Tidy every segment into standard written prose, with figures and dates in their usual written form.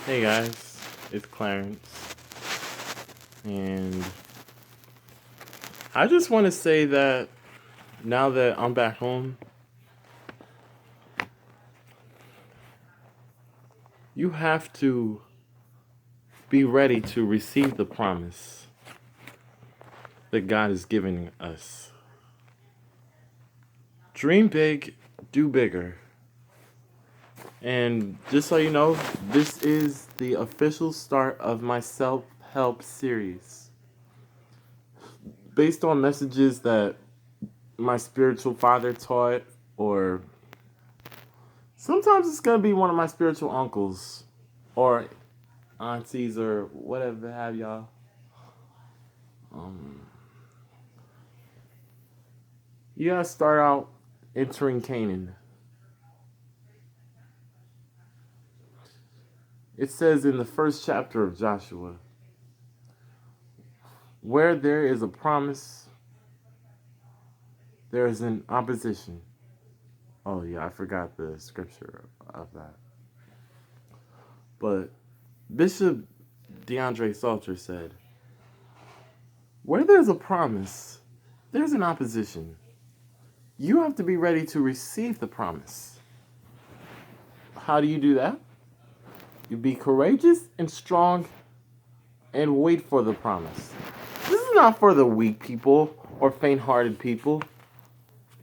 Hey guys, it's Clarence, and I just want to say that now that I'm back home, you have to be ready to receive the promise that God is giving us. Dream big, do bigger. And just so you know, this is the official start of my self help series based on messages that my spiritual father taught, or sometimes it's gonna be one of my spiritual uncles or aunties or whatever have y'all. Um, you gotta start out entering Canaan. It says in the first chapter of Joshua, where there is a promise, there is an opposition. Oh yeah, I forgot the scripture of that. But Bishop DeAndre Salter said, where there's a promise, there's an opposition. You have to be ready to receive the promise. How do you do that? You be courageous and strong and wait for the promise. This is not for the weak people or faint hearted people.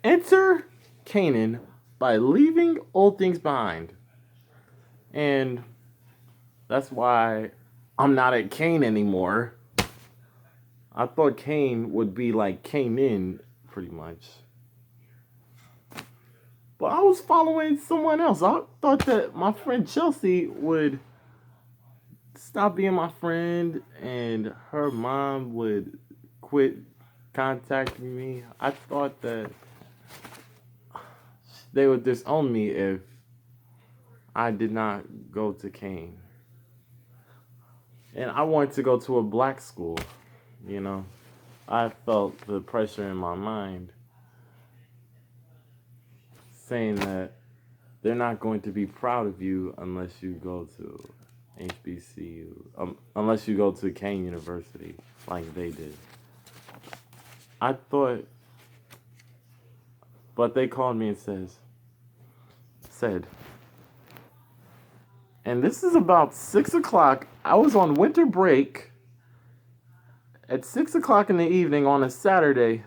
Enter Canaan by leaving old things behind. And that's why I'm not at Cain anymore. I thought Cain would be like came in, pretty much. But I was following someone else. I thought that my friend Chelsea would stop being my friend and her mom would quit contacting me. I thought that they would disown me if I did not go to Kane. And I wanted to go to a black school, you know. I felt the pressure in my mind saying that they're not going to be proud of you unless you go to HBCU, unless you go to Kane University like they did. I thought, but they called me and said, and this is about 6 o'clock. I was on winter break at 6 o'clock in the evening on a Saturday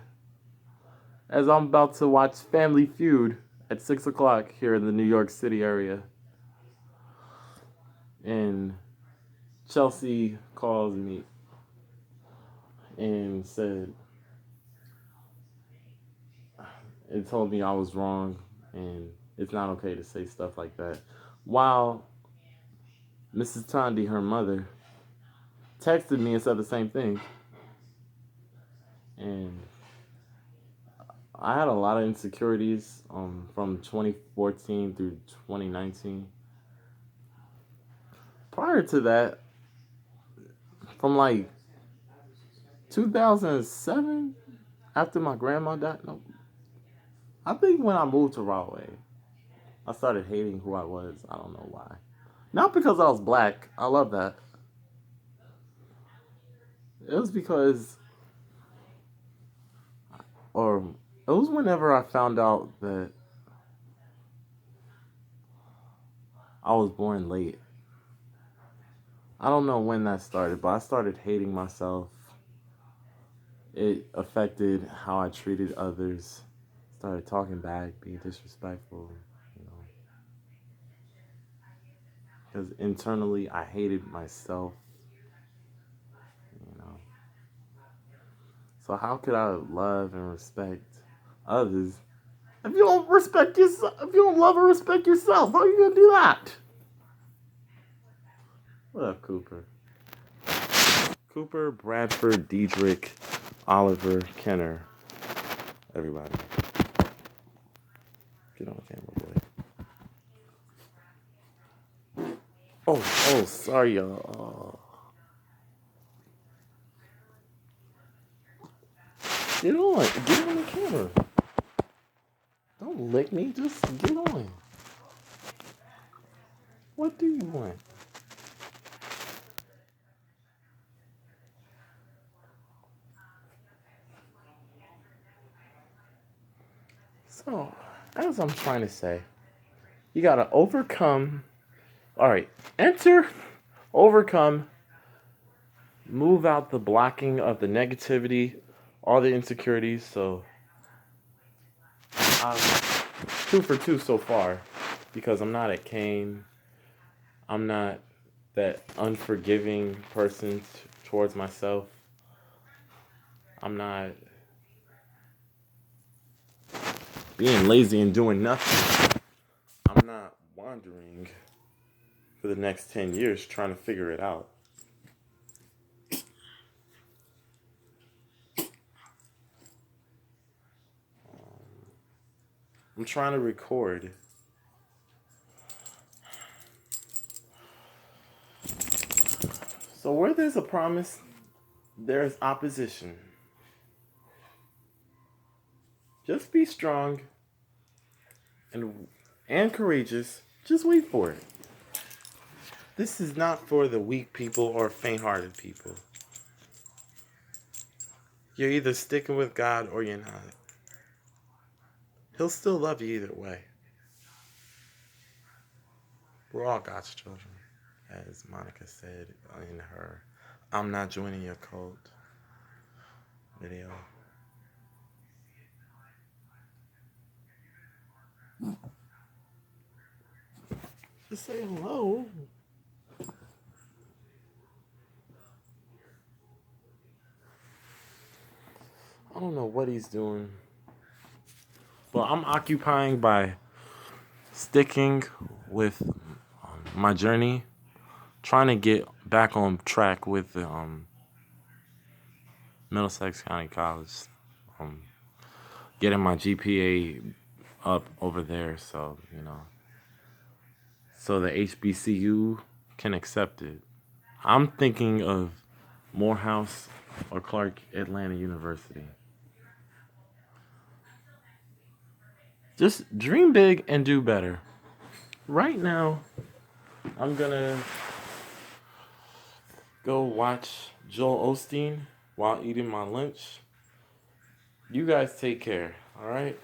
as I'm about to watch Family Feud at 6 o'clock here in the New York City area. And Chelsea calls me and said, it told me I was wrong and it's not okay to say stuff like that. While Mrs. Tandy, her mother, texted me and said the same thing. And I had a lot of insecurities from 2014 through 2019. Prior to that, from like 2007, after my grandma died, no, I think when I moved to Rahway, I started hating who I was. I don't know why. Not because I was black. I love that. It was because, or it was whenever I found out that I was born late. I don't know when that started, but I started hating myself. It affected how I treated others. Started talking back, being disrespectful, you know. Because internally, I hated myself, you know. So how could I love and respect others if you don't respect yourself? If you don't love and respect yourself, how are you gonna do that? What up, Cooper? Cooper, Bradford, Diedrich, Oliver, Kenner, everybody. Get on camera, boy. Oh, sorry, y'all. Get on the camera. Don't lick me, just get on. What do you want? So, as I'm trying to say, you gotta overcome. All right, enter, overcome, move out the blocking of the negativity, all the insecurities. So, I'm 2 for 2 so far because I'm not at Cain. I'm not that unforgiving person towards myself. I'm not being lazy and doing nothing. I'm not wandering for the next 10 years trying to figure it out. I'm trying to record. So where there's a promise, there's opposition. Just be strong and courageous. Just wait for it. This is not for the weak people or faint-hearted people. You're either sticking with God or you're not. He'll still love you either way. We're all God's children, as Monica said in her "I'm Not Joining Your Cult" video. Just say hello. I don't know what he's doing. But I'm occupying by sticking with my journey, trying to get back on track with the Middlesex County College, um, getting my GPA up over there, so so the HBCU can accept it. I'm thinking of Morehouse or Clark Atlanta University. Just dream big and do better. Right now, I'm gonna go watch Joel Osteen while eating my lunch. You guys take care, all right?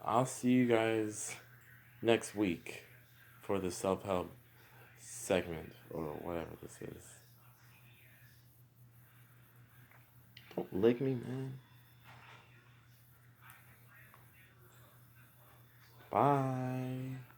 I'll see you guys next week for the self-help segment or whatever this is. Don't lick me, man. Bye.